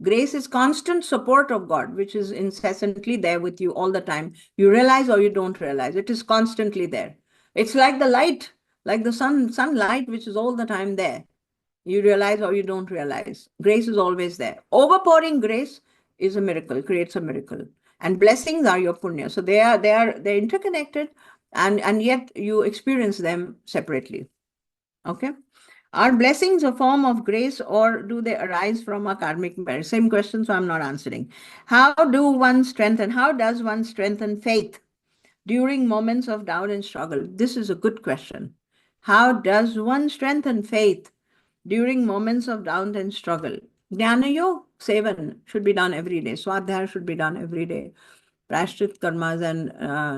Grace is constant support of God, which is incessantly there with you all the time. You realize or you don't realize. It is constantly there. It's like the light, like the sunlight, which is all the time there. You realize or you don't realize. Grace is always there. Overpouring grace is a miracle, creates a miracle. And blessings are your punya. So they're interconnected, and yet you experience them separately. Okay? Are blessings a form of grace, or do they arise from a karmic merit? Same question, so I'm not answering. How does one strengthen faith during moments of doubt and struggle? This is a good question. How does one strengthen faith during moments of doubt and struggle? Jnana Yoga Sevan should be done every day. Swadhyaya should be done every day. Prashchit karmas and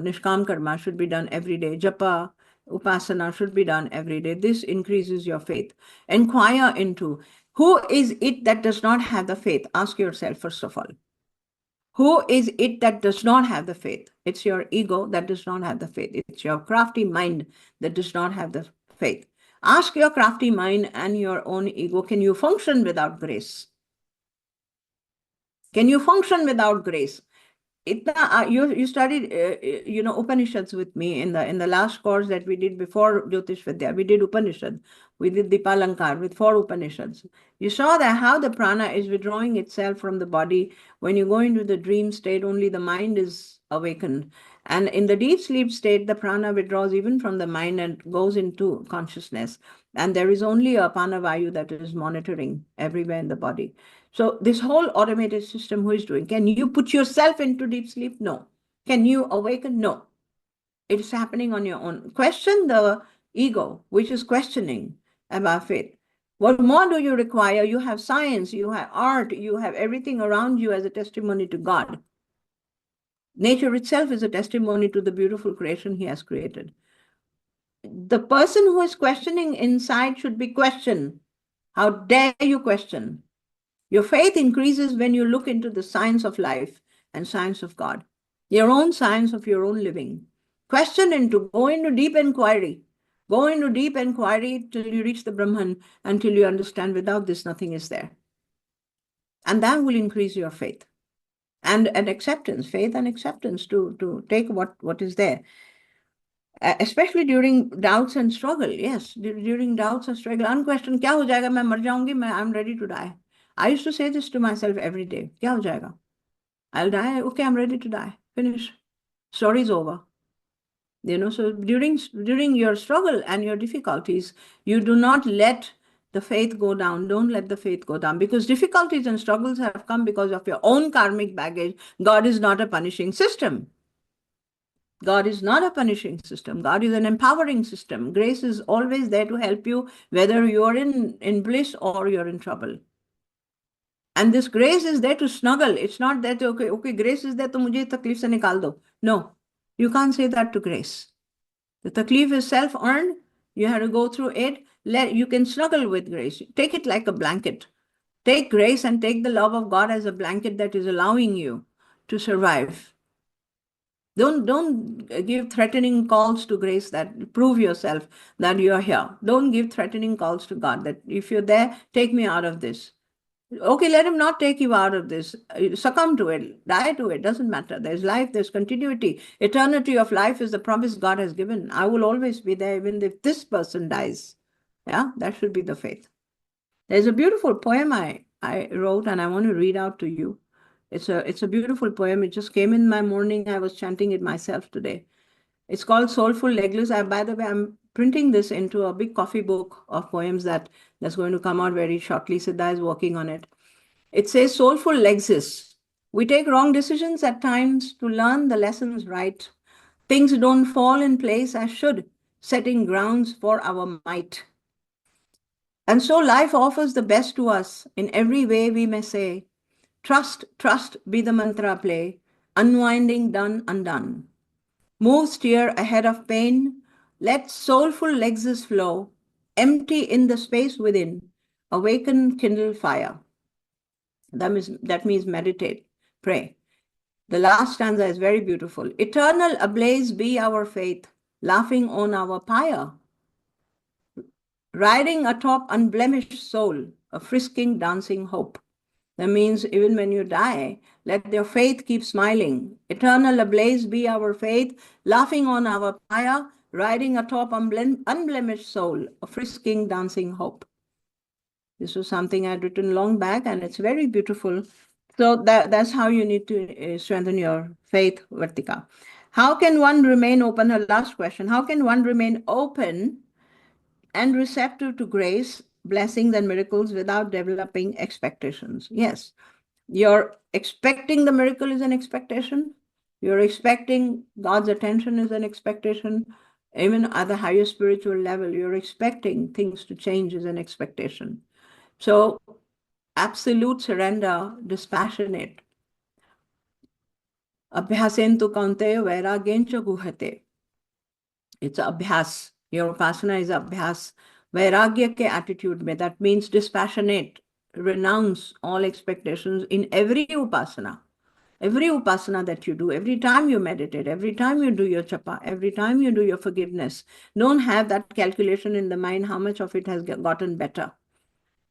Nishkam karma should be done every day. Japa, Upasana should be done every day. This increases your faith. Inquire into who is it that does not have the faith. Ask yourself, first of all. Who is it that does not have the faith? It's your ego that does not have the faith. It's your crafty mind that does not have the faith. Ask your crafty mind and your own ego, can you function without grace? Can you function without grace? You studied Upanishads with me in the last course that we did before Jyotish Vidya. We did Upanishad. We did Dipalankar with 4 Upanishads. You saw that how the prana is withdrawing itself from the body. When you go into the dream state, only the mind is awakened. And in the deep sleep state, the prana withdraws even from the mind and goes into consciousness. And there is only a panavayu that is monitoring everywhere in the body. So this whole automated system, who is doing? Can you put yourself into deep sleep? No. Can you awaken? No. It's happening on your own. Question the ego, which is questioning about faith. What more do you require? You have science, you have art, you have everything around you as a testimony to God. Nature itself is a testimony to the beautiful creation He has created. The person who is questioning inside should be questioned. How dare you question? Your faith increases when you look into the science of life and science of God, your own science of your own living. Go into deep inquiry. Go into deep inquiry till you reach the Brahman, until you understand without this nothing is there. And that will increase your faith and acceptance, faith and acceptance to take what is there. Especially during doubts and struggle. Yes, during doubts and struggle. Unquestioned, kya ho jayega, main mar jaungi, I'm ready to die. I used to say this to myself every day. Kya ho jayega? I'll die. Okay, I'm ready to die. Finish. Story's over. So during your struggle and your difficulties, you do not let the faith go down. Don't let the faith go down, because difficulties and struggles have come because of your own karmic baggage. God is not a punishing system. God is not a punishing system. God is an empowering system. Grace is always there to help you, whether you're in bliss or you're in trouble. And this grace is there to snuggle. It's not that, okay, grace is there, to mujhe taklif se nikal do. No, you can't say that to grace. The taklif is self-earned. You have to go through it. You can snuggle with grace. Take it like a blanket. Take grace and take the love of God as a blanket that is allowing you to survive. Don't give threatening calls to grace that prove yourself that you are here. Don't give threatening calls to God that if you're there, take me out of this. Okay, let him not take you out of this. Succumb to it, die to it, doesn't matter. There's life, there's continuity. Eternity of life is the promise God has given. I will always be there even if this person dies. Yeah, that should be the faith. There's a beautiful poem I wrote and I want to read out to you. It's a beautiful poem. It just came in my morning. I was chanting it myself today. It's called Soulful Legless. By the way, I'm printing this into a big coffee book of poems that's going to come out very shortly. Siddha is working on it. It says, Soulful Legless. We take wrong decisions at times to learn the lessons right. Things don't fall in place as should, setting grounds for our might. And so life offers the best to us in every way we may say. Trust, trust be the mantra play, unwinding done undone. Move steer ahead of pain, let soulful legs flow, empty in the space within, awaken, kindle fire. That means meditate, pray. The last stanza is very beautiful. Eternal ablaze be our faith, laughing on our pyre. Riding atop unblemished soul, a frisking, dancing hope. That means even when you die, let your faith keep smiling. Eternal ablaze be our faith, laughing on our pyre, riding atop unblemished soul, a frisking, dancing hope. This was something I'd written long back, and it's very beautiful. So that's how you need to strengthen your faith, Vartika. How can one remain open? Her last question. How can one remain open and receptive to grace, blessings, and miracles without developing expectations? Yes. You're expecting the miracle is an expectation. You're expecting God's attention is an expectation. Even at the higher spiritual level, you're expecting things to change is an expectation. So absolute surrender, dispassionate. Abhyasentu kaunteya vairagyencha guhate. It's abhyas. Your upasana is abhyas. Vairagya ke attitude mein. That means dispassionate. Renounce all expectations in every upasana. Every upasana that you do, every time you meditate, every time you do your japa, every time you do your forgiveness, don't have that calculation in the mind how much of it has gotten better.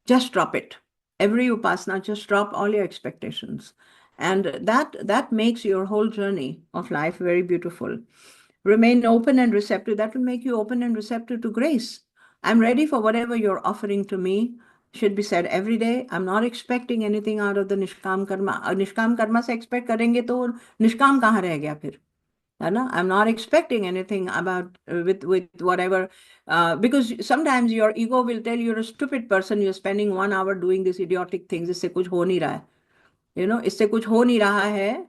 Just drop it. Every upasana, just drop all your expectations. And that makes your whole journey of life very beautiful. Remain open and receptive. That will make you open and receptive to grace. I'm ready for whatever you're offering to me. Should be said every day. I'm not expecting anything out of the Nishkam Karma. Nishkam Karma se expect करेंगे तो Nishkam कहाँ रह गया फिर? I'm not expecting anything about with whatever, because sometimes your ego will tell you're a stupid person. You're spending 1 hour doing these idiotic things. इससे कुछ हो नहीं रहा है. इससे कुछ हो नहीं रहा है.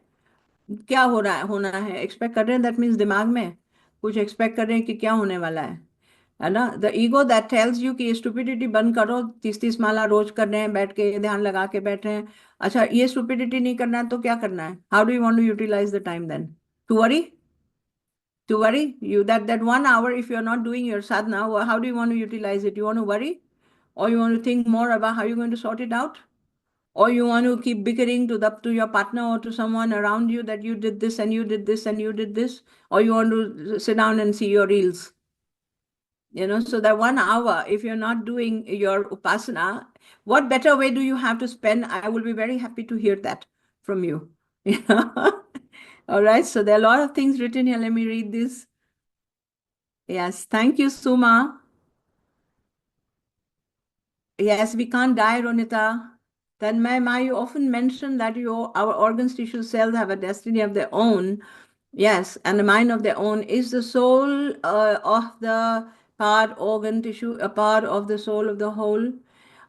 क्या हो रहा है होना है एक्सपेक्ट कर रहे हैं दैट मीन्स दिमाग में कुछ एक्सपेक्ट कर रहे हैं कि क्या होने वाला है ना the ego that tells you कि ये स्टुपिडिटी बंद करो 30 माला रोज कर रहे हैं बैठ के ध्यान लगा के बैठ रहे हैं अच्छा ये स्टुपिडिटी नहीं करना है तो क्या करना है how do you want to utilise the time then to worry you that 1 hour if you're not doing your sadhana how do you want to utilize it you want to worry or you want to think more about how you're going to sort it out or you want to keep bickering to your partner or to someone around you that you did this and you did this and you did this, or you want to sit down and see your reels. So that 1 hour, if you're not doing your upasana, what better way do you have to spend? I will be very happy to hear that from you. All right, so there are a lot of things written here. Let me read this. Yes, thank you, Suma. Yes, we can't die, Ronita. Then my you often mention that our organs, tissue, cells have a destiny of their own. Yes, and a mind of their own. Is the soul of the part, organ, tissue, a part of the soul of the whole?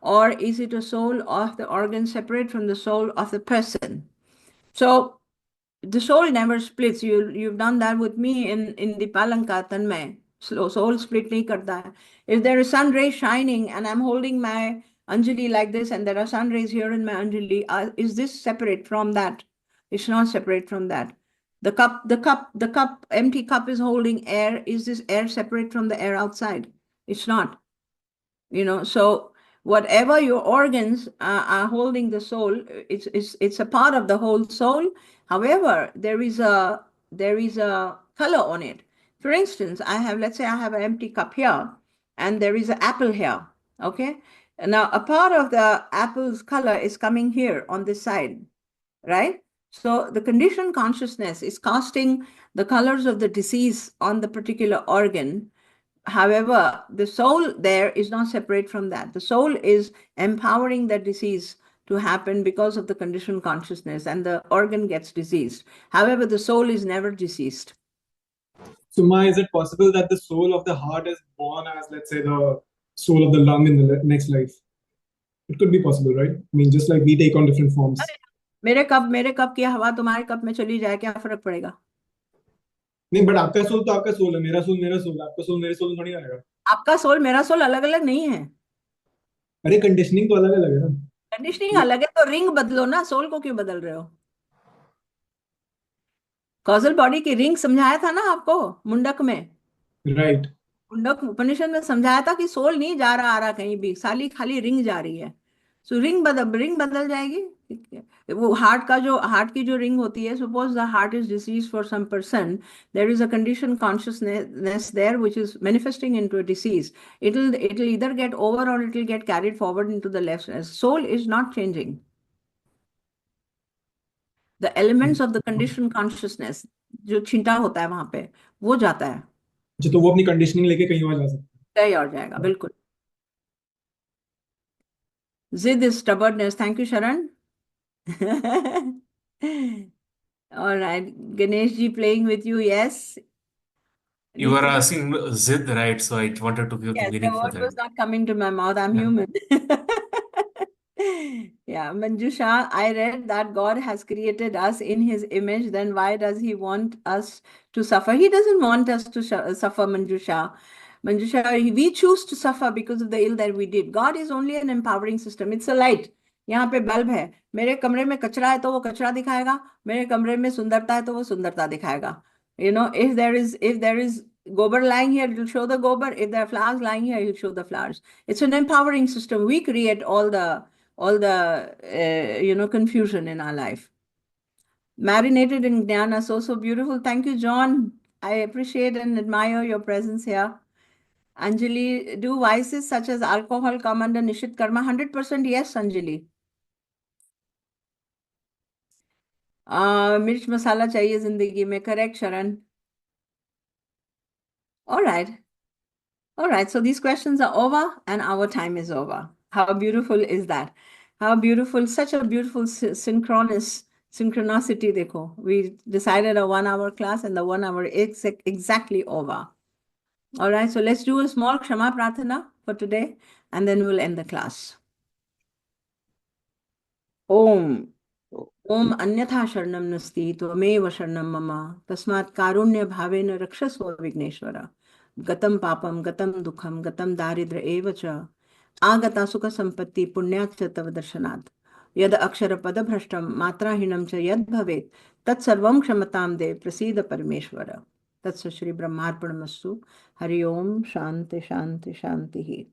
Or is it a soul of the organ separate from the soul of the person? So the soul never splits. You've done that with me in the Palanka Tanmay. Soul split nahi karta hai. If there is sun ray shining and I'm holding my Anjali like this and there are sun rays here in my Anjali, is this separate from that? It's not separate from that. The cup, empty cup is holding air. Is this air separate from the air outside? It's not. So whatever your organs are holding the soul, it's a part of the whole soul. However, there is a there is a color on it. For instance, let's say I have an empty cup here, and there is an apple here. Okay. And now a part of the apple's color is coming here on this side, right? So the conditioned consciousness is casting the colors of the disease on the particular organ. However, the soul there is not separate from that. The soul is empowering that disease to happen because of the conditioned consciousness, and the organ gets diseased. However, the soul is never deceased. So, Ma, is it possible that the soul of the heart is born as, let's say, the soul of the lung in the next life? It could be possible, right? I mean, just like we take on different forms. मेरे cup की हवा तुम्हारे cup में चली जाए, क्या फर्क पड़ेगा? नहीं, बट आपका सोल तो आपका सोल है, मेरा सोल मेरा सोल, आपका सोल मेरे सोल में थोड़ी आएगा. आपका सोल मेरा सोल अलग अलग नहीं है. अरे कंडीशनिंग तो अलग अलग है ना. कंडीशनिंग अलग है तो रिंग बदलो ना, सोल को क्यों बदल रहे हो? कॉजल बॉडी की रिंग समझाया था ना आपको मुंडक में. राइट. मुंडक उपनिषद में समझाया था कि सोल नहीं जा रहा आ रहा कहीं भी, साली खाली रिंग जा रही है. सो रिंग बदल जाएगी. वो हार्ट की जो रिंग होती है, suppose the heart is disease for some person, there is a condition consciousness there which is manifesting into a disease. It will either get over or it will get carried forward into the left. Soul is not changing. The elements of the condition consciousness जो छिंटा होता है वहां पे, वो जाता है. जी, तो वो अपनी कंडीशनिंग लेके कहीं और जा सकता कहीं और जाएगा. बिल्कुल. Zid is stubbornness. Thank you, Sharan. All right. Ganesh ji playing with you. Yes. You were Nikita. asking Zid, right? So I wanted to give the Yes, the meaning for word that. was not coming to my mouth. I'm Yeah. human. Yeah, Manjusha, I read that God has created us in his image. Then why does he want us to suffer? He doesn't want us to suffer, Manjusha. Manjusha, we choose to suffer because of the ill that we did. God is only an empowering system. It's a light. यहाँ पे bulb है. मेरे कमरे में कचरा है तो वो कचरा दिखाएगा. मेरे कमरे में सुंदरता है तो वो सुंदरता दिखाएगा. If there is gobar lying here, it will show the gobar. If there are flowers lying here, it will show the flowers. It's an empowering system. We create all the confusion in our life. Marinated in jnana, so beautiful. Thank you, John. I appreciate and admire your presence here. Anjali, do vices such as alcohol come under Nishit Karma? 100% yes, Anjali. मिर्च मसाला चाहिए जिंदगी में. Correct, Sharan. All right. All right. So these questions are over and our time is over. How beautiful is that? How beautiful, such a beautiful synchronicity. Dekho. We decided a 1 hour class and the 1 hour is exactly over. All right. So let's do a small Kshama Prarthana for today and then we'll end the class. Om. ओम अन्यथा शरणम नस्ति त्वमेव शरणम मम तस्मात् कारुण्य भावेन रक्षस्व विघ्नेश्वर. गतं पापं गतं दुःखं गतं दारिद्र्य एव च आगता सुख संपत्ति पुण्यात् च तव दर्शनात्. यद अक्षर पद भ्रष्टं मात्राहीनं च यद भवेत् तत्सर्वं क्षमतां देव प्रसीद परमेश्वर. तत्सत् श्री ब्रह्मार्पणमस्तु. हरि ओम. शांति शांति शांति.